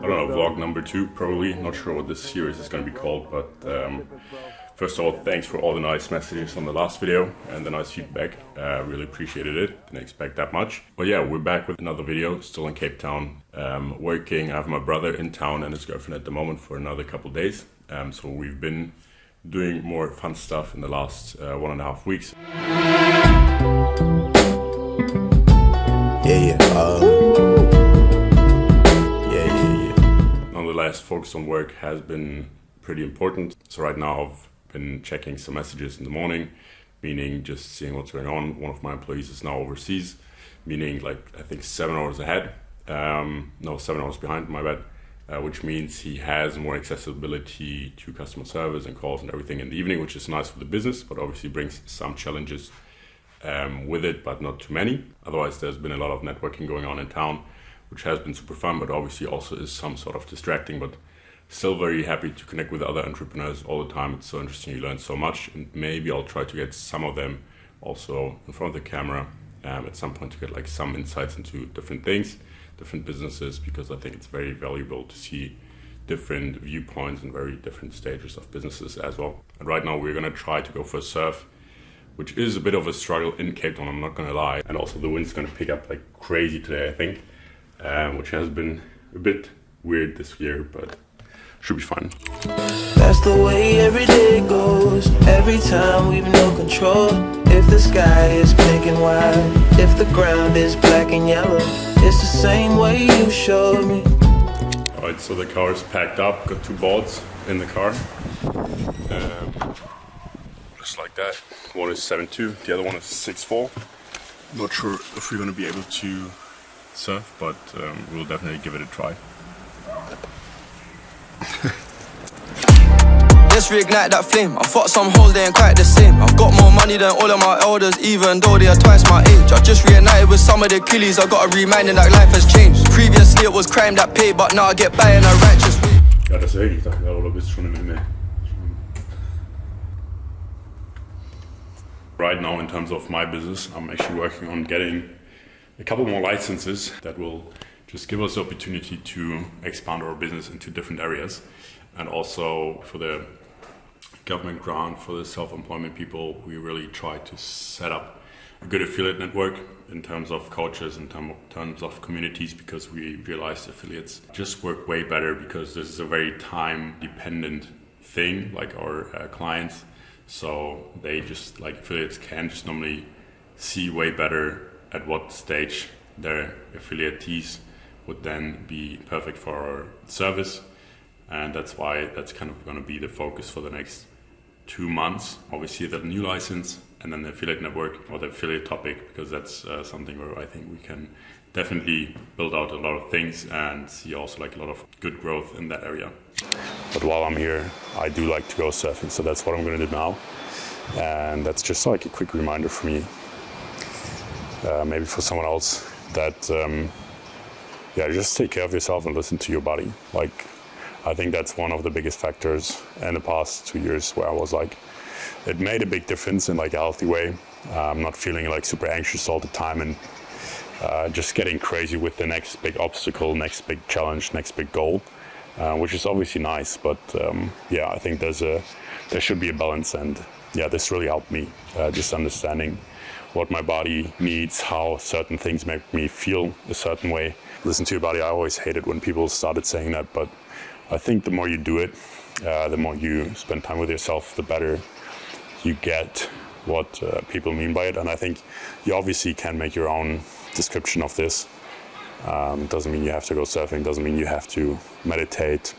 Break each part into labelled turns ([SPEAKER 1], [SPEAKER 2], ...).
[SPEAKER 1] don't know, vlog number 2 probably. Not sure what this series is going to be called, but first of all, thanks for all the nice messages on the last video and the nice feedback. Really appreciated it. Didn't expect that much. But yeah, we're back with another video, still in Cape Town, working. I have my brother in town and his girlfriend at the moment for another couple of days. So we've been doing more fun stuff in the last 1.5 weeks. Nonetheless, focus on work has been pretty important. So right now I've been checking some messages in the morning, meaning just seeing what's going on. One of my employees is now overseas, meaning like I think 7 hours ahead. No, 7 hours behind, my bad. Which means he has more accessibility to customer service and calls and everything in the evening, which is nice for the business, but obviously brings some challenges with it, but not too many. Otherwise, there's been a lot of networking going on in town, which has been super fun, but obviously also is some sort of distracting, but still very happy to connect with other entrepreneurs all the time. It's so interesting, you learn so much, and maybe I'll try to get some of them also in front of the camera at some point to get like some insights into different things, different businesses, because I think it's very valuable to see different viewpoints and very different stages of businesses as well. And right now we're gonna try to go for a surf, which is a bit of a struggle in Cape Town, I'm not gonna lie. And also the wind's gonna pick up like crazy today, I think, which has been a bit weird this year, but should be fine.
[SPEAKER 2] That's the way every day goes. Every time we've no control. If the sky is pink and white, if the ground is black and yellow, it's the same way you showed me.
[SPEAKER 1] Alright, so the car is packed up, got 2 boards in the car. Just like that. One is 7.2, the other one is 6.4. Not sure if we're going to be able to surf, but we'll definitely give it a try.
[SPEAKER 3] Let's reignite that flame. I thought some hoes, they ain't quite the same. I've got more money than all of my elders, even though they are twice my age. I just reunited with some of the killies. I got a reminder that life has changed. Previously it was crime that paid, but now I get by in a righteous way.
[SPEAKER 1] Ja, deswegen, ich dachte gerade, du bist schon im Himmel. Right now, in terms of my business, I'm actually working on getting a couple more licenses that will just give us the opportunity to expand our business into different areas. And also for the government grant for the self-employment people, we really try to set up a good affiliate network in terms of coaches, in terms of communities, because we realized affiliates just work way better because this is a very time-dependent thing, like our clients. So they just, like affiliates can just normally see way better at what stage their affiliatees would then be perfect for our service. And that's why that's kind of going to be the focus for the next 2 months. Obviously the new license and then the affiliate network or the affiliate topic, because that's something where I think we can definitely build out a lot of things and see also like a lot of good growth in that area. But while I'm here, I do like to go surfing, so that's what I'm going to do now. And that's just like a quick reminder for me, maybe for someone else, that just take care of yourself and listen to your body. Like, I think that's one of the biggest factors in the past 2 years where I was like, it made a big difference in like a healthy way. I'm not feeling like super anxious all the time and just getting crazy with the next big obstacle, next big challenge, next big goal, which is obviously nice. But I think there should be a balance, and this really helped me, just understanding what my body needs, how certain things make me feel a certain way. Listen to your body. I always hated when people started saying that, but I think the more you do it, the more you spend time with yourself, the better you get what people mean by it. And I think you obviously can make your own description of this. Doesn't mean you have to go surfing, doesn't mean you have to meditate,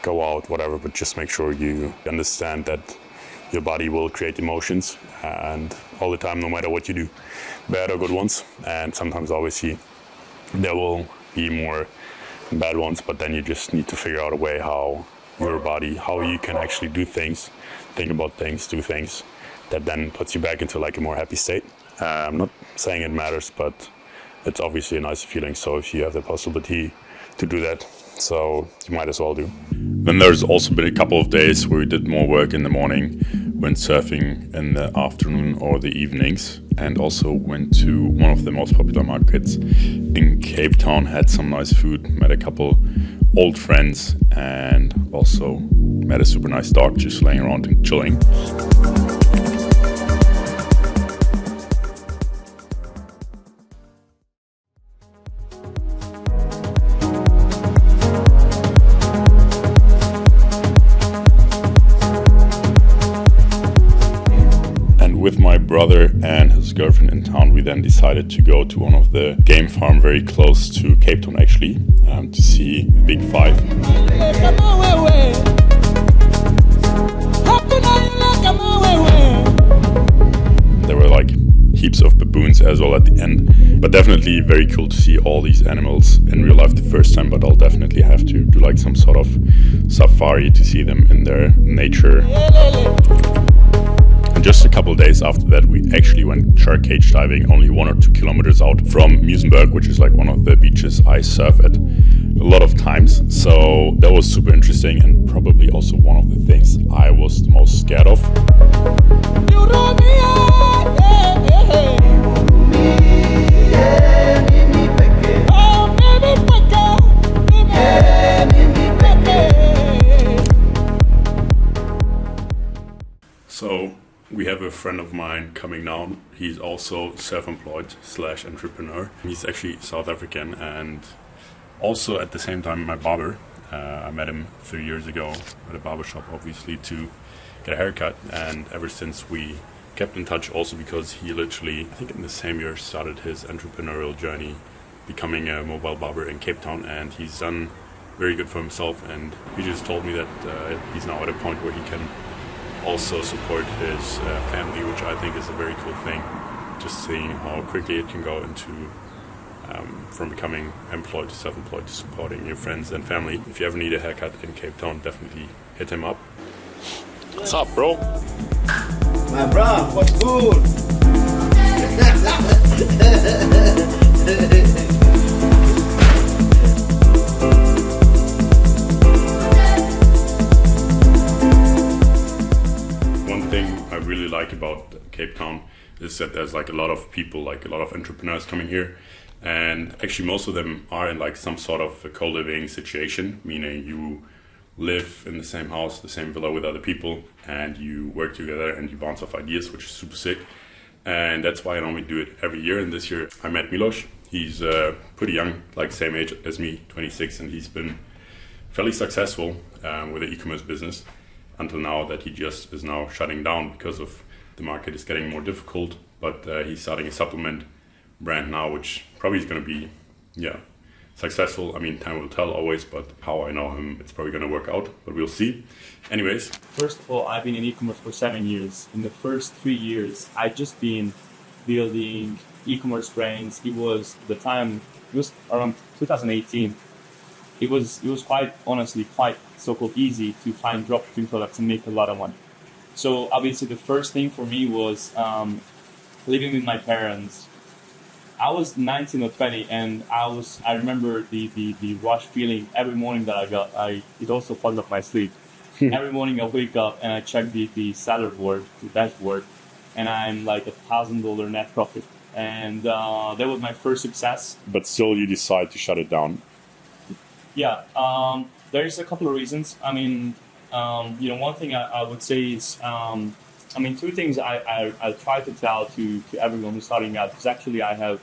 [SPEAKER 1] go out, whatever, but just make sure you understand that your body will create emotions and all the time, no matter what you do, bad or good ones. And sometimes obviously there will be more bad ones, but then you just need to figure out a way how your body, how you can actually do things, think about things, do things that then puts you back into like a more happy state. I'm not saying it matters, but it's obviously a nice feeling. So if you have the possibility to do that, so you might as well do. Then there's also been a couple of days where we did more work in the morning, went surfing in the afternoon or the evenings, and also went to one of the most popular markets in Cape Town, had some nice food, met a couple old friends, and also met a super nice dog just laying around and chilling. With my brother and his girlfriend in town, we then decided to go to one of the game farm very close to Cape Town, actually, to see the Big Five. There were like heaps of baboons as well at the end, but definitely very cool to see all these animals in real life the first time. But I'll definitely have to do like some sort of safari to see them in their nature. And just a couple of days after that, we actually went shark cage diving only 1 or 2 kilometers out from Musenberg, which is like one of the beaches I surf at a lot of times. So that was super interesting, and probably also one of the things I was the most scared of. So we have a friend of mine coming down. He's also self-employed / entrepreneur. He's actually South African and also at the same time my barber. I met him 3 years ago at a barbershop, obviously, to get a haircut. And ever since we kept in touch, also because he literally, I think in the same year, started his entrepreneurial journey, becoming a mobile barber in Cape Town. And he's done very good for himself. And he just told me that he's now at a point where he can also support his family, which I think is a very cool thing. Just seeing how quickly it can go into from becoming employed to self-employed to supporting your friends and family. If you ever need a haircut in Cape Town, definitely hit him up. What's up, bro?
[SPEAKER 4] My bro, what's good?
[SPEAKER 1] Really like about Cape Town is that there's like a lot of people, like a lot of entrepreneurs coming here, and actually most of them are in like some sort of a co-living situation, meaning you live in the same house, the same villa with other people, and you work together and you bounce off ideas, which is super sick. And that's why I normally do it every year. And this year I met Milos. He's pretty young, like same age as me, 26, and he's been fairly successful with the e-commerce business until now, that he just is now shutting down because of the market is getting more difficult. But he's starting a supplement brand now, which probably is going to be, successful. I mean, time will tell always, but how I know him, it's probably going to work out, but we'll see. Anyways.
[SPEAKER 5] First of all, I've been in e-commerce for 7 years. In the first 3 years, I've just been building e-commerce brands. It was around 2018. It was quite honestly quite so-called easy to find dropshipping products and make a lot of money. So obviously the first thing for me was living with my parents. I was 19 or 20, and I remember the rush feeling every morning that I got. It also fucked up my sleep. Every morning I wake up and I check the salary board, the dashboard, and I'm like $1,000 net profit. And that was my first success.
[SPEAKER 1] But still you decide to shut it down.
[SPEAKER 5] Yeah, there's a couple of reasons. I mean, one thing I would say is, two things I try to tell to everyone who's starting out, because actually I have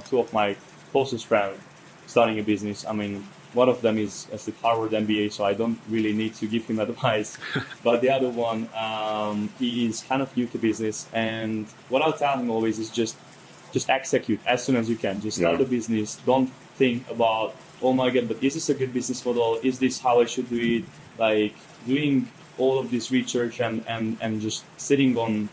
[SPEAKER 5] two of my closest friends starting a business. I mean, one of them is the Harvard MBA, so I don't really need to give him advice. But the other one, he is kind of new to business. And what I'll tell him always is just execute as soon as you can. Just start the business. Don't think about, oh my God, but is this a good business model? Is this how I should do it? Like doing all of this research and just sitting on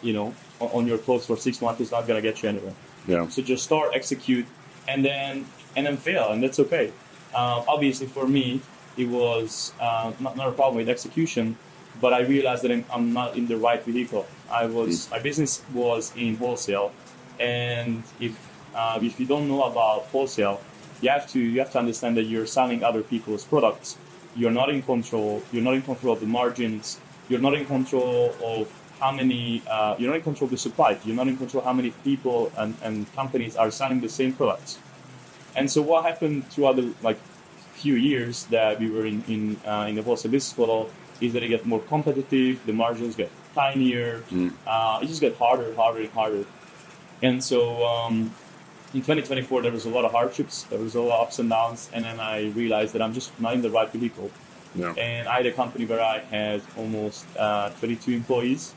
[SPEAKER 5] your clothes for 6 months is not gonna get you anywhere.
[SPEAKER 1] Yeah.
[SPEAKER 5] So just start, execute, and then fail, and that's okay. Obviously, for me, it was not a problem with execution, but I realized that I'm not in the right vehicle. My business was in wholesale, and if you don't know about wholesale, you have to understand that you're selling other people's products. You're not in control. You're not in control of the margins. You're not in control of how many. You're not in control of the supply. You're not in control of how many people and companies are selling the same products. And so what happened throughout the few years that we were in the wholesale business model is that it gets more competitive, the margins get tinier, it just gets harder and harder. And so in 2024, there was a lot of hardships, there was a lot of ups and downs, and then I realized that I'm just not in the right vehicle.
[SPEAKER 1] Yeah.
[SPEAKER 5] And I had a company where I had almost 22 employees.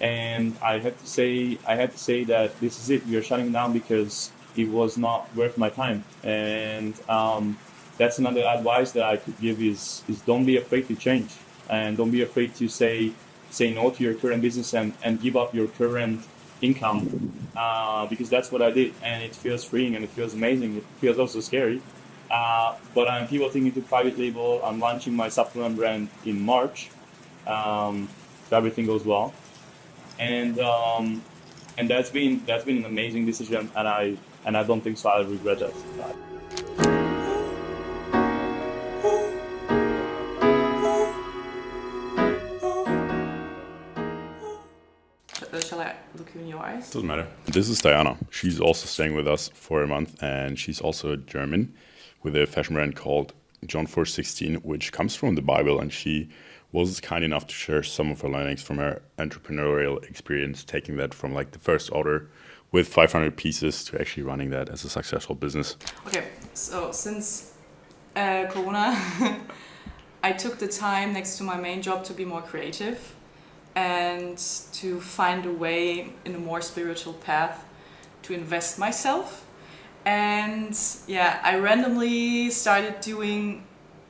[SPEAKER 5] And I had to say that this is it. We are shutting down because it was not worth my time. And that's another advice that I could give is don't be afraid to change, and don't be afraid to say no to your current business and give up your current income, because that's what I did, and it feels freeing and it feels amazing. It feels also scary. But I'm pivoting into private label. I'm launching my supplement brand in March. If everything goes well. And that's been an amazing decision, and I don't think so I'll regret that.
[SPEAKER 6] Shall I look you in your eyes?
[SPEAKER 1] Doesn't matter. This is Diana. She's also staying with us for a month, and she's also German with a fashion brand called John 4:16, which comes from the Bible, and she was kind enough to share some of her learnings from her entrepreneurial experience, taking that from like the first order with 500 pieces to actually running that as a successful business.
[SPEAKER 6] Okay, so since Corona, I took the time next to my main job to be more creative and to find a way in a more spiritual path to invest myself. And yeah, I randomly started doing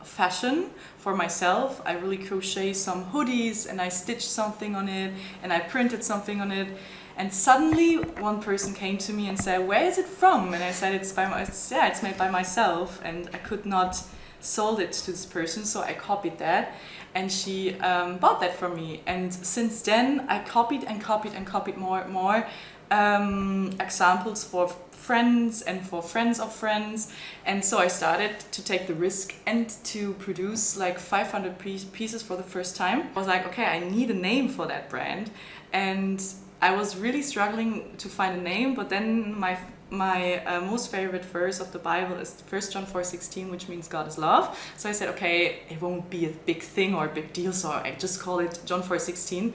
[SPEAKER 6] fashion for myself. I really crochet some hoodies and I stitched something on it and I printed something on it. And suddenly one person came to me and said, "Where is it from?" And I said, it's made by myself, and I could not sold it to this person, so I copied that, and she bought that from me. And since then, I copied more examples for friends and for friends of friends. And so I started to take the risk and to produce like 500 pieces for the first time. I was like, okay, I need a name for that brand. And I was really struggling to find a name, but then my most favorite verse of the Bible is 1 John 4:16, which means God is love. So I said, okay, it won't be a big thing or a big deal, so I just call it John 4:16.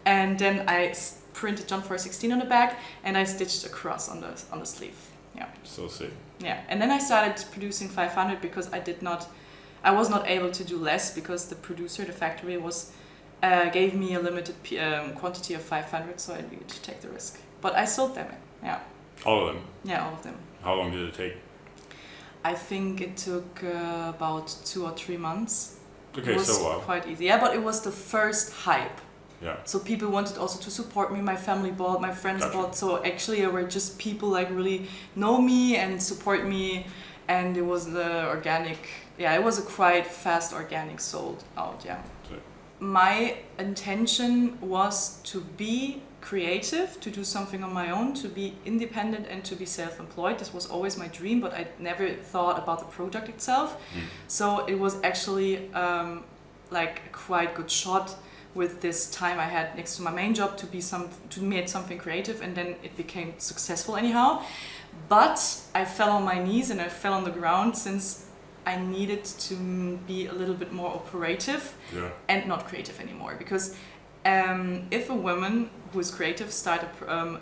[SPEAKER 6] And then I printed John 4:16 on the back, and I stitched a cross on the sleeve. Yeah.
[SPEAKER 1] So sick.
[SPEAKER 6] Yeah, and then I started producing 500 because I was not able to do less because the producer, the factory, gave me a limited quantity of 500, so I needed to take the risk. But I sold them. Yeah.
[SPEAKER 1] All of them?
[SPEAKER 6] Yeah, all of them.
[SPEAKER 1] How long did it take?
[SPEAKER 6] I think it took about 2 or 3 months.
[SPEAKER 1] Okay,
[SPEAKER 6] it was
[SPEAKER 1] so wow.
[SPEAKER 6] quite easy. Yeah, but it was the first hype.
[SPEAKER 1] Yeah.
[SPEAKER 6] So people wanted also to support me. My family bought, my friends bought. So actually, there were just people like really know me and support me, and it was the organic. Yeah, it was a quite fast organic sold out. Yeah.
[SPEAKER 1] So.
[SPEAKER 6] My intention was to be creative, to do something on my own, to be independent and to be self-employed. This was always my dream, but I never thought about the product itself. So it was actually like a quite good shot with this time I had next to my main job to make something creative, and then it became successful anyhow. But I fell on my knees and I fell on the ground since I needed to be a little bit more operative and not creative anymore. Because if a woman who is creative start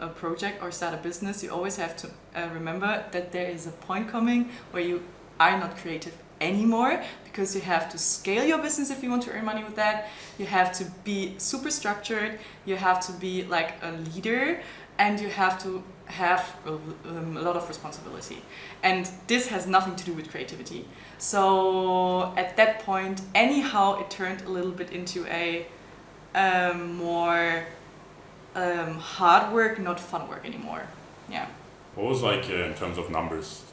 [SPEAKER 6] a project or start a business, you always have to remember that there is a point coming where you are not creative anymore, because you have to scale your business if you want to earn money with that. You have to be super structured, you have to be like a leader, and you have to have a lot of responsibility. And this has nothing to do with creativity. So at that point, anyhow, it turned a little bit into a more hard work, not fun work anymore. Yeah.
[SPEAKER 1] What was like in terms of numbers?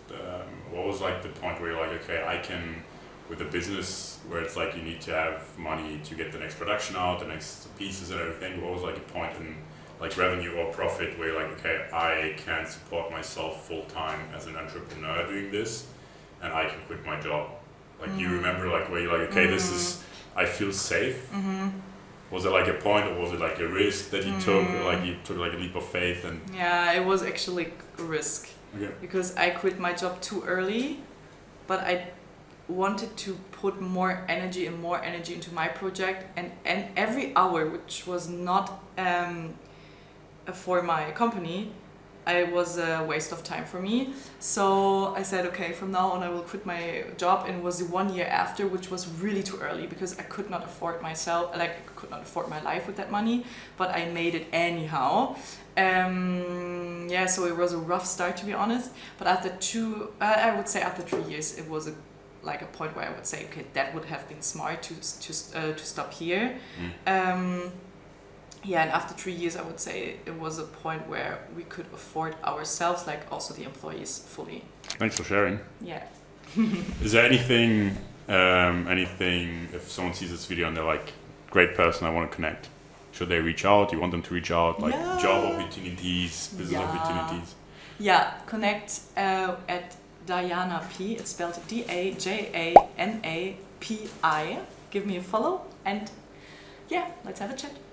[SPEAKER 1] What was like the point where you're like, okay, I can, with a business where it's like you need to have money to get the next production out, the next pieces and everything. What was like a point in like revenue or profit where you're like, okay, I can support myself full time as an entrepreneur doing this, and I can quit my job? Like you remember like where you're like, okay, this is, I feel safe. Was it like a point, or was it like a risk that you took, or like you took like a leap of faith? And
[SPEAKER 6] yeah, it was actually a risk.
[SPEAKER 1] Okay.
[SPEAKER 6] Because I quit my job too early, but I wanted to put more energy into my project, and every hour which was not for my company, it was a waste of time for me. So I said, okay, from now on I will quit my job, and it was 1 year after, which was really too early because I could not afford myself, like I could not afford my life with that money, but I made it anyhow. Yeah, so it was a rough start, to be honest, but after I would say after 3 years, it was like a point where I would say, okay, that would have been smart to stop here. Yeah, and after 3 years, I would say it was a point where we could afford ourselves, like also the employees, fully.
[SPEAKER 1] Thanks for sharing.
[SPEAKER 6] Yeah.
[SPEAKER 1] Is there anything, if someone sees this video and they're like, great person, I want to connect, should they reach out? Do you want them to reach out? Like job opportunities, business opportunities?
[SPEAKER 6] Yeah, connect at Diana P. It's spelled DAJANAPI. Give me a follow, and yeah, let's have a chat.